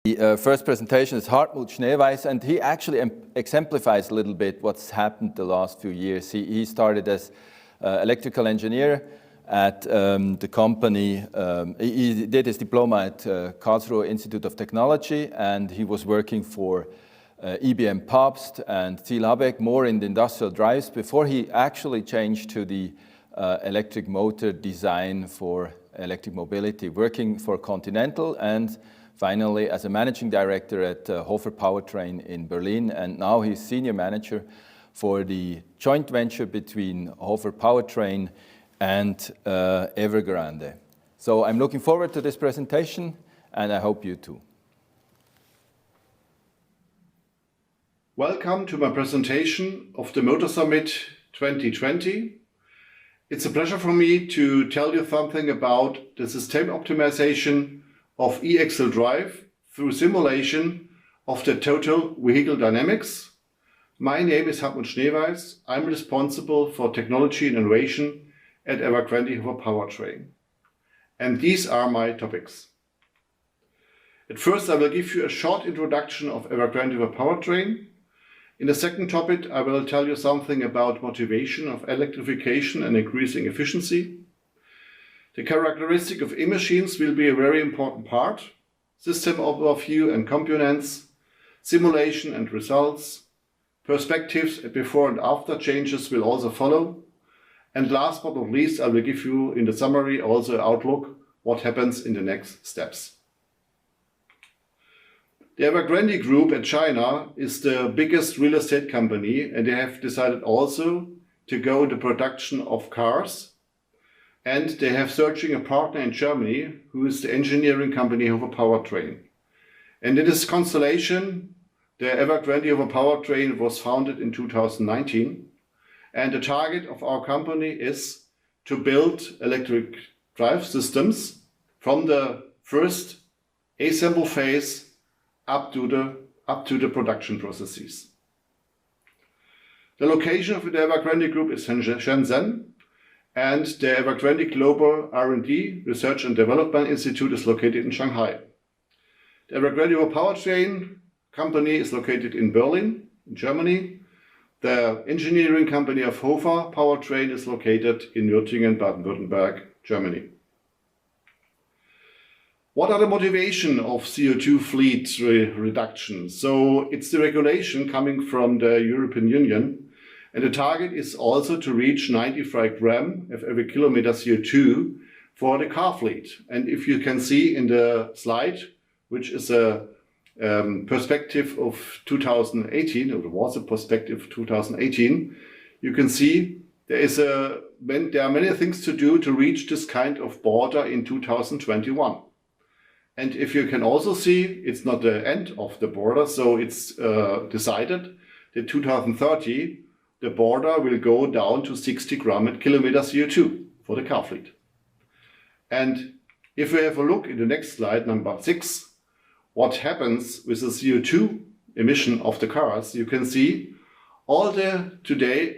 The first presentation is Hartmut Schneeweiss, and he actually exemplifies a little bit what's happened the last few years. He started as electrical engineer at the company. He did his diploma at Karlsruhe Institute of Technology, and he was working for IBM Pabst and Thiel Habeck, more in the industrial drives, before he actually changed to the electric motor design for electric mobility, working for Continental and finally as a managing director at Hofer Powertrain in Berlin. And now he's senior manager for the joint venture between Hofer Powertrain and Evergrande. So I'm looking forward to this presentation, and I hope you too. Welcome to my presentation of the Motor Summit 2020. It's a pleasure for me to tell you something about the system optimization of e-axle drive through simulation of the total vehicle dynamics. My name is Hartmut Schneeweiss. I'm responsible for technology and innovation at Evergrande hofer Powertrain. And these are my topics. At first, I will give you a short introduction of Evergrande hofer Powertrain. In the second topic, I will tell you something about motivation of electrification and increasing efficiency. The characteristic of e-machines will be a very important part. System overview and components, simulation and results, perspectives before and after changes will also follow. And last but not least, I will give you in the summary also an outlook what happens in the next steps. The Evergrande Group in China is the biggest real estate company, and they have decided also to go into production of cars. And they have searching a partner in Germany who is the engineering company hofer Powertrain. And in this constellation, the Evergrande hofer Powertrain was founded in 2019. And the target of our company is to build electric drive systems from the first assembly phase up to the production processes. The location of the Evergrande Group is Shenzhen, and the Evergrande Global R&D Research and Development Institute is located in Shanghai. The Evergrande hofer Powertrain company is located in Berlin, in Germany. The engineering company of Hofer Powertrain is located in Nürtingen, Baden-Württemberg, Germany. What are the motivation of CO2 fleet reduction? So it's the regulation coming from the European Union, and the target is also to reach 95 grams of every kilometer CO2 for the car fleet. And if you can see in the slide, which is a perspective of 2018, or it was a perspective of 2018, you can see there are many things to do to reach this kind of border in 2021. And if you can also see, it's not the end of the border, so it's decided that 2030, the border will go down to 60 grams per kilometer CO2 for the car fleet. And if we have a look in the next slide, number 6, what happens with the CO2 emission of the cars, you can see all the today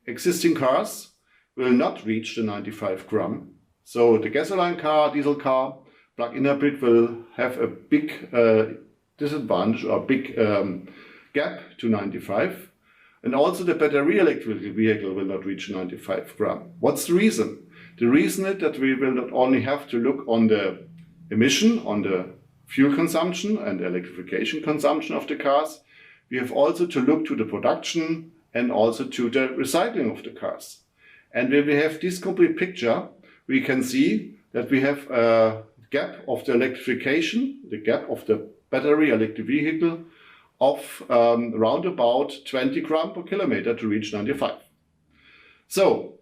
existing cars will not reach the 95 grams. So the gasoline car, diesel car, plug-in hybrid will have a big disadvantage or big gap to 95. And also the battery electric vehicle will not reach 95 grams. What's the reason? The reason is that we will not only have to look on the emission, on the fuel consumption and electrification consumption of the cars, we have also to look to the production and also to the recycling of the cars. And when we have this complete picture, we can see that we have a gap of the electrification, the gap of the battery electric vehicle of around about 20 grams per kilometer to reach 95. So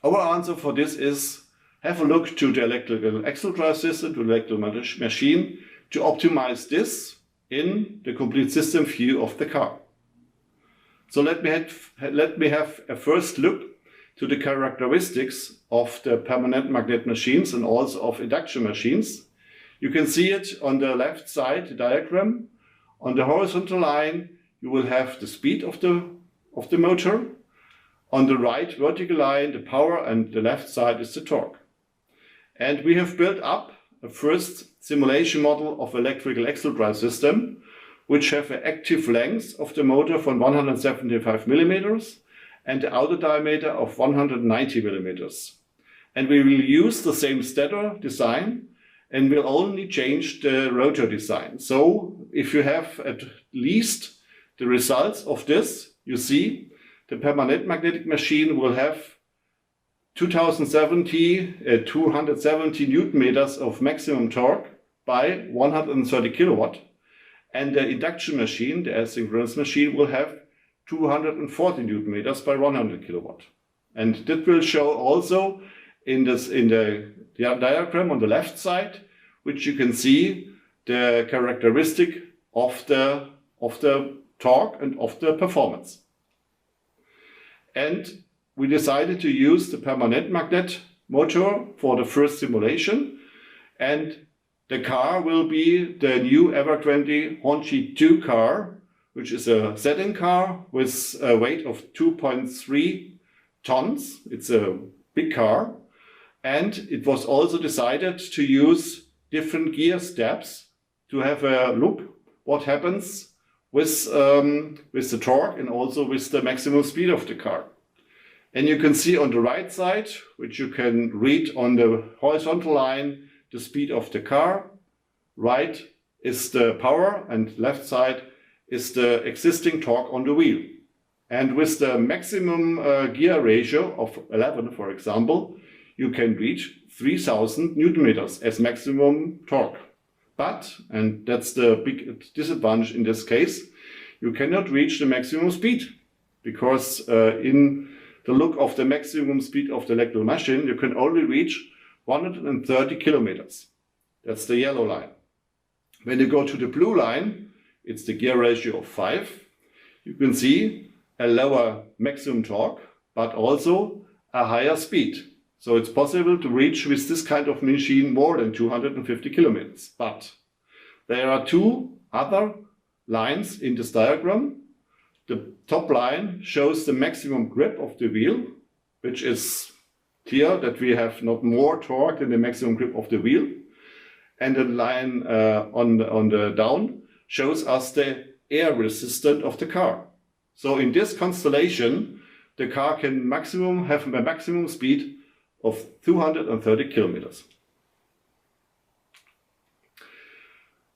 our answer for this is have a look to the electrical axle drive system, to the electrical machine, to optimize this in the complete system view of the car. So let me have a first look to the characteristics of the permanent magnet machines and also of induction machines. You can see it on the left side, the diagram. On the horizontal line, you will have the speed of the motor. On the right vertical line, the power, and the left side is the torque. And we have built up a first simulation model of electrical axle drive system, which have an active length of the motor from 175 millimeters and the outer diameter of 190 millimeters. And we will use the same stator design and will only change the rotor design. So if you have at least the results of this, you see the permanent magnetic machine will have 270 Newton meters of maximum torque by 130 kilowatt. And the induction machine, the asynchronous machine, will have 240 Newton meters by 100 kilowatt. And that will show also in the diagram on the left side, which you can see the characteristic of the torque and of the performance. And we decided to use the permanent magnet motor for the first simulation, and the car will be the new Evergrande Honchi 2 car, which is a sedan car with a weight of 2.3 tons. It's a big car. And it was also decided to use different gear steps to have a look what happens with the torque and also with the maximum speed of the car. And you can see on the right side, which you can read on the horizontal line, the speed of the car. Right is the power and left side is the existing torque on the wheel. And with the maximum gear ratio of 11, for example, you can reach 3000 Newton meters as maximum torque. But, and that's the big disadvantage in this case, you cannot reach the maximum speed because in the look of the maximum speed of the electrical machine, you can only reach 130 kilometers. That's the yellow line. When you go to the blue line, it's the gear ratio of 5. You can see a lower maximum torque, but also a higher speed. So it's possible to reach with this kind of machine more than 250 kilometers. But there are two other lines in this diagram. The top line shows the maximum grip of the wheel, which is clear that we have not more torque than the maximum grip of the wheel. And the line on the down shows us the air resistance of the car. So in this constellation, the car can have a maximum speed of 230 kilometers.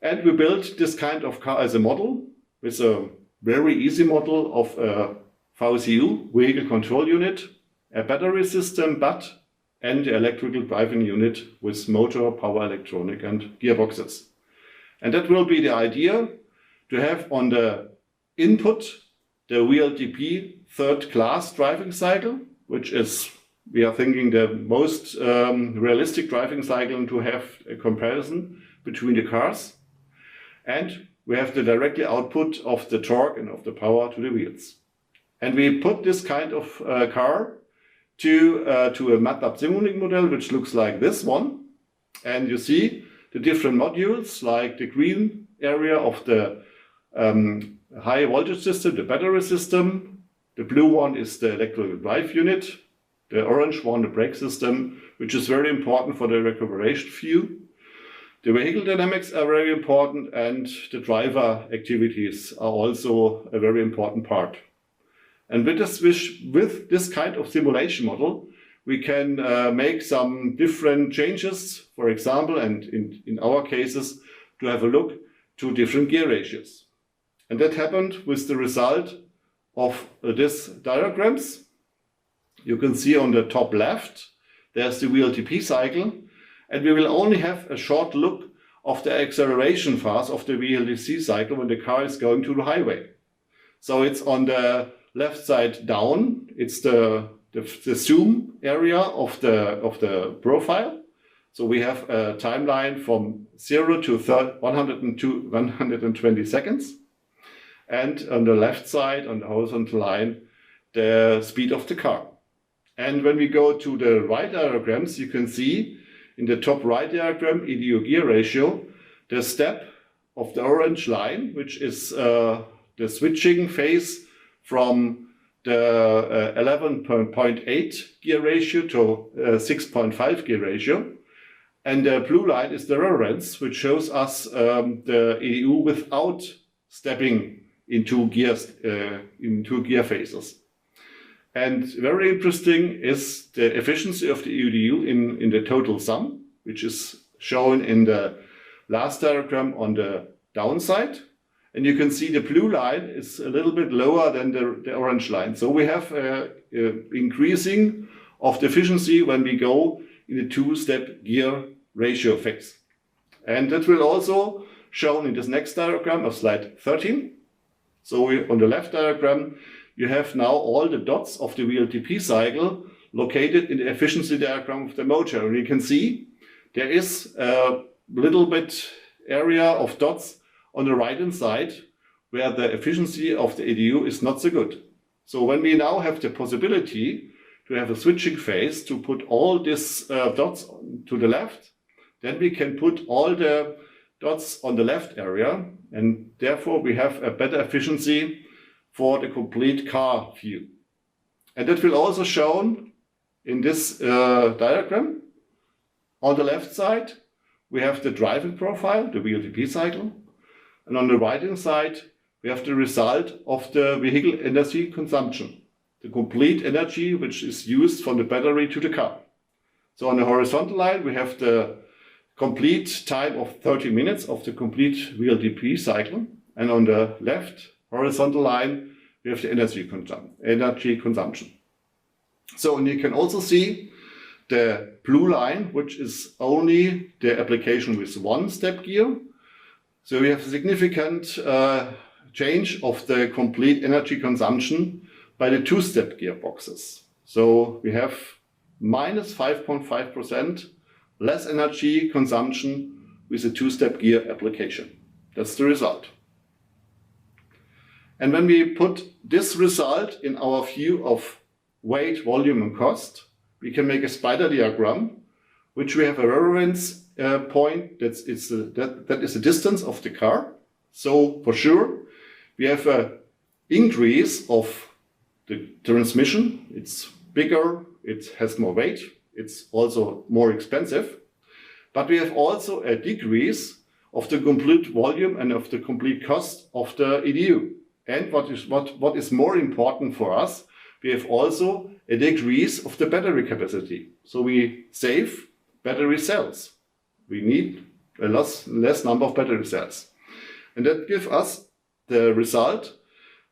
And we built this kind of car as a model with a very easy model of a VCU, vehicle control unit, a battery system, and the electrical driving unit with motor, power electronic and gearboxes. And that will be the idea to have on the input the WLTP third class driving cycle, which is, we are thinking, the most realistic driving cycle to have a comparison between the cars. And we have the directly output of the torque and of the power to the wheels. And we put this kind of car to a MATLAB Simulink model, which looks like this one. And you see the different modules, like the green area of the high voltage system, the battery system. The blue one is the electrical drive unit. The orange one, the brake system, which is very important for the recuperation view. The vehicle dynamics are very important, and the driver activities are also a very important part. And with this kind of simulation model, we can make some different changes, for example, and in our cases, to have a look to different gear ratios. And that happened with the result of these diagrams. You can see on the top left, there's the WLTP cycle, and we will only have a short look of the acceleration phase of the WLTP cycle when the car is going to the highway. So it's on the left side down, it's the zoom area of the profile. So we have a timeline from 0 to 120 seconds. And on the left side, on the horizontal line, the speed of the car. And when we go to the right diagrams, you can see in the top right diagram, EDU gear ratio, the step of the orange line, which is the switching phase from the 11.8 gear ratio to 6.5 gear ratio. And the blue line is the reference, which shows us the EDU without stepping into gears, into gear phases. And very interesting is the efficiency of the EDU in the total sum, which is shown in the last diagram on the downside. And you can see the blue line is a little bit lower than the orange line. So we have increasing of the efficiency when we go in a two-step gear ratio phase. And that will also shown in this next diagram of slide 13. So on the left diagram, you have now all the dots of the WLTP cycle located in the efficiency diagram of the motor. And you can see there is a little bit area of dots on the right-hand side where the efficiency of the EDU is not so good. So when we now have the possibility to have a switching phase to put all these dots to the left, then we can put all the dots on the left area, and therefore we have a better efficiency for the complete car view. And that will also shown in this diagram. On the left side, we have the driving profile, the WLTP cycle. And on the right-hand side, we have the result of the vehicle energy consumption, the complete energy which is used from the battery to the car. So on the horizontal line, we have the complete time of 30 minutes of the complete WLTP cycle. And on the left horizontal line, we have the energy consumption. So, and you can also see the blue line, which is only the application with one-step gear. So we have a significant change of the complete energy consumption by the two-step gearboxes. So we have minus 5.5% less energy consumption with a two-step gear application. That's the result. And when we put this result in our view of weight, volume, and cost, we can make a spider diagram, which we have a reference point that is the distance of the car. So for sure, we have an increase of the transmission. It's bigger, it has more weight, it's also more expensive. But we have also a decrease of the complete volume and of the complete cost of the EDU. And what is more important for us, we have also a decrease of the battery capacity. So we save battery cells. We need a less number of battery cells. And that gives us the result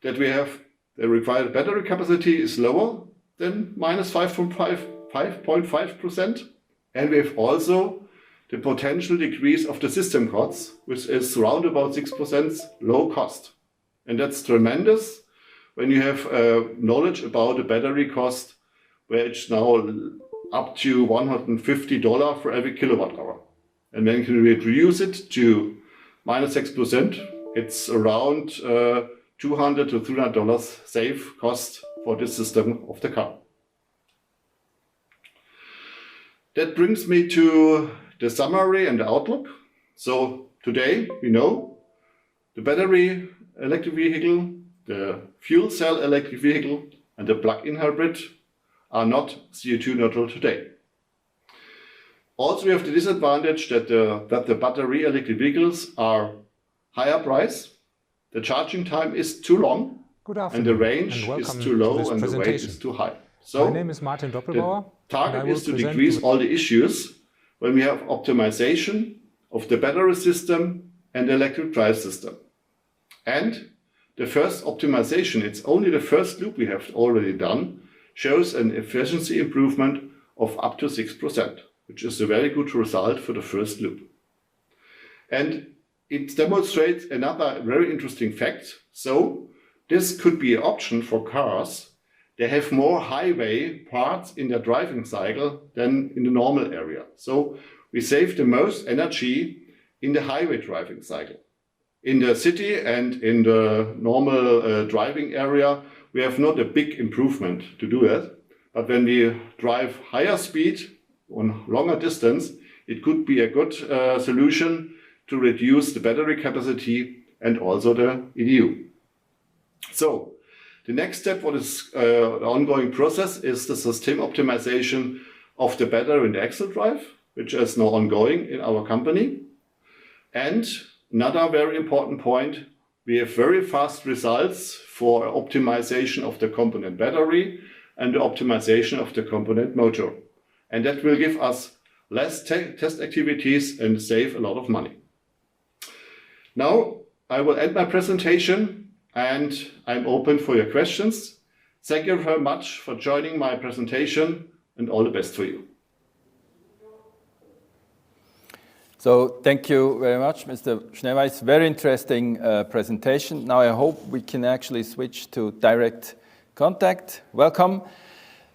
that we have the required battery capacity is lower than minus 5.5%. And we have also the potential decrease of the system costs, which is around about 6% low cost. And that's tremendous when you have knowledge about the battery cost, where it's now up to $150 for every kilowatt hour. And then you can reduce it to minus 6%. It's around $200 to $300 save cost for this system of the car. That brings me to the summary and the outlook. So today we know the battery electric vehicle, the fuel cell electric vehicle, and the plug-in hybrid are not CO2 neutral today. Also, we have the disadvantage that the battery electric vehicles are higher price, the charging time is too long, and the range is too low and the weight is too high. So my name is Martin Doppelbauer. The target is to decrease all the issues when we have optimization of the battery system and the electric drive system. And the first optimization, it's only the first loop we have already done, shows an efficiency improvement of up to 6%, which is a very good result for the first loop. And it demonstrates another very interesting fact. So this could be an option for cars. They have more highway parts in their driving cycle than in the normal area. So we save the most energy in the highway driving cycle. In the city and in the normal driving area, we have not a big improvement to do it. But when we drive higher speed on longer distance, it could be a good solution to reduce the battery capacity and also the EDU. So the next step, what is the ongoing process, is the system optimization of the battery and the axle drive. which is now ongoing in our company. And another very important point, we have very fast results for optimization of the component battery and the optimization of the component motor. And that will give us less test activities and save a lot of money. Now, I will end my presentation and I'm open for your questions. Thank you very much for joining my presentation and all the best for you. So thank you very much, Mr. Schneeweiss. Very interesting presentation. Now I hope we can actually switch to direct contact. Welcome.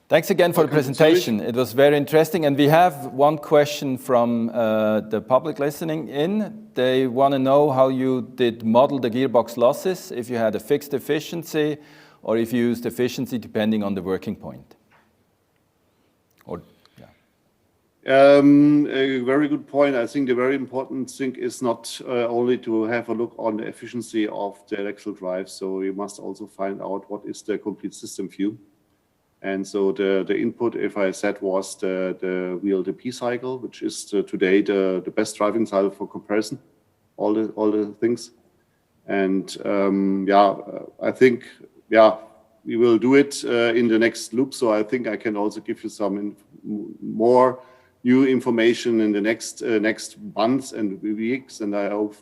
Thanks again for the presentation. It was very interesting. And we have one question from the public listening in. They want to know how you did model the gearbox losses, if you had a fixed efficiency, or if you used efficiency depending on the working point. Or, yeah. A very good point. I think the very important thing is not only to have a look on the efficiency of the electrical drive. So you must also find out what is the complete system view. And so the input, if I said, was the WLTP cycle, which is today the best driving cycle for comparison, all the things. And I think, we will do it in the next loop. So I think I can also give you some more new information in the next months and weeks. And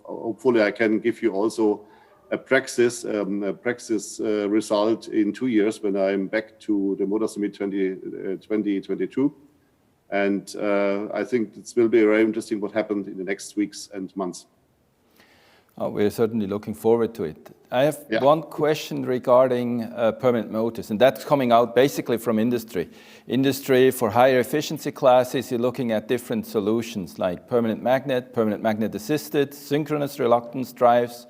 hopefully I can give you also a praxis result in 2 years when I'm back to the Motor Summit 2022. And I think it will be very interesting what happened in the next weeks and months. Oh, we're certainly looking forward to it. I have one question regarding permanent motors, and that's coming out basically from industry. Industry for higher efficiency classes, you're looking at different solutions like permanent magnet assisted, synchronous reluctance drives.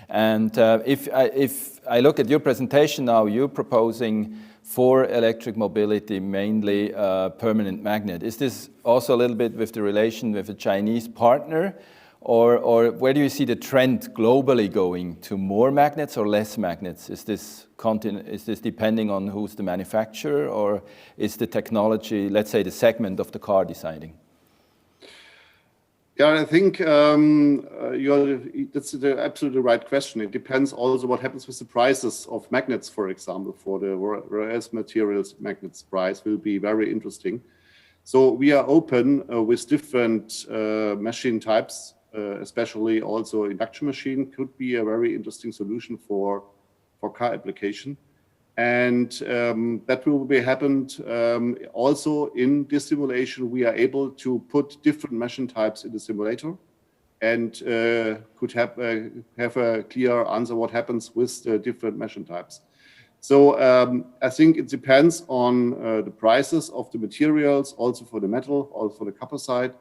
And if I look at your presentation now, you're proposing for electric mobility mainly permanent magnet. Is this also a little bit with the relation with a Chinese partner? Or where do you see the trend globally going, to more magnets or less magnets? Is this depending on who's the manufacturer, or is the technology, let's say, the segment of the car deciding? Yeah, I think that's the absolutely right question. It depends also what happens with the prices of magnets, for example. For the rare earth materials, magnets price will be very interesting. So we are open with different machine types. Especially also induction machine could be a very interesting solution for car application. And that will be happened also in this simulation. We are able to put different machine types in the simulator and could have a clear answer what happens with the different machine types. So I think it depends on the prices of the materials, also for the metal, also for the copper side.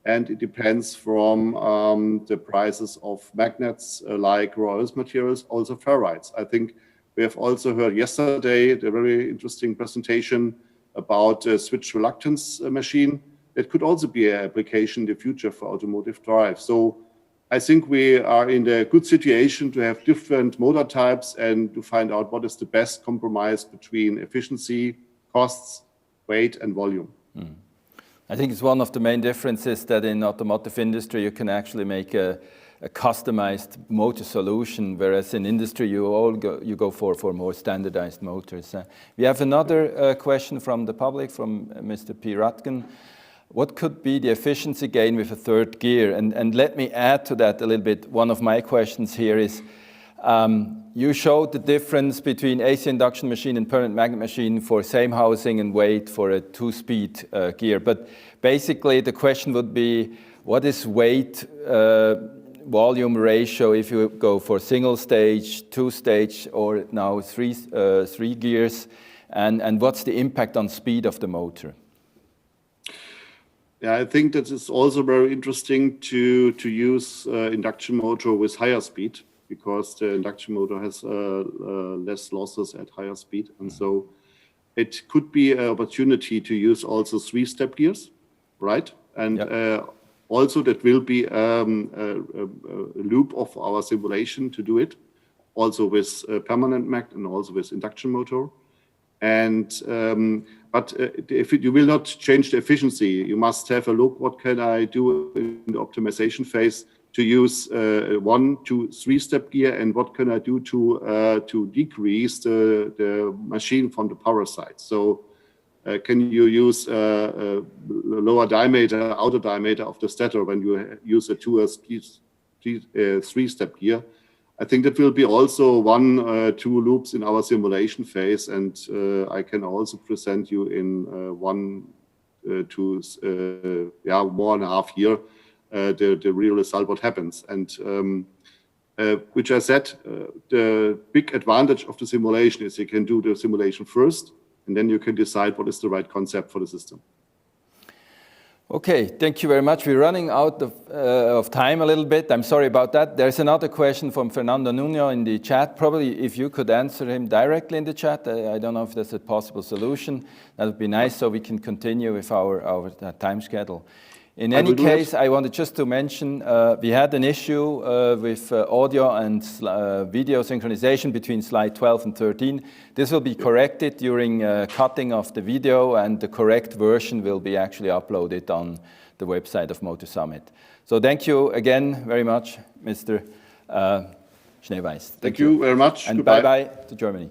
And it depends from the prices of magnets like rare earth materials, also ferrites. I think we have also heard yesterday the very interesting presentation about a switch reluctance machine. It could also be an application in the future for automotive drive. So I think we are in a good situation to have different motor types and to find out what is the best compromise between efficiency, costs, weight, and volume. Mm. I think it's one of the main differences that in automotive industry you can actually make a customized motor solution, whereas in industry you go for more standardized motors. We have another question from the public, from Mr. P. Ratgen. What could be the efficiency gain with a third gear? And let me add to that a little bit. One of my questions here is, you showed the difference between AC induction machine and permanent magnet machine for same housing and weight for a two-speed gear. But basically the question would be, what is weight volume ratio if you go for single stage, two stage, or now three gears? And what's the impact on speed of the motor? Yeah, I think that it's also very interesting to use induction motor with higher speed, because the induction motor has less losses at higher speed. And so it could be an opportunity to use also three-step gears, right? And also that will be a loop of our simulation to do it, also with permanent magnet and also with induction motor. And but if you will not change the efficiency, you must have a look. What can I do in the optimization phase to use 1, 2, 3-step gear, and what can I do to decrease the machine from the power side? So can you use a lower diameter, outer diameter of the stator when you use a 2 or 3-step gear? I think that will be also 1, 2 loops in our simulation phase, and I can also present you in 1 to 1.5 year the real result, what happens. And which I said, the big advantage of the simulation is you can do the simulation first, and then you can decide what is the right concept for the system. Okay, thank you very much. We're running out of time a little bit. I'm sorry about that. There's another question from Fernando Nuno in the chat. Probably if you could answer him directly in the chat. I don't know if there's a possible solution. That would be nice so we can continue with our time schedule. In any case, I wanted just to mention we had an issue with audio and video synchronization between slide 12 and 13. This will be corrected during cutting of the video, and the correct version will be actually uploaded on the website of Motor Summit. So thank you again very much, Mr. Schneeweiss. Thank you very much. And bye-bye to Germany.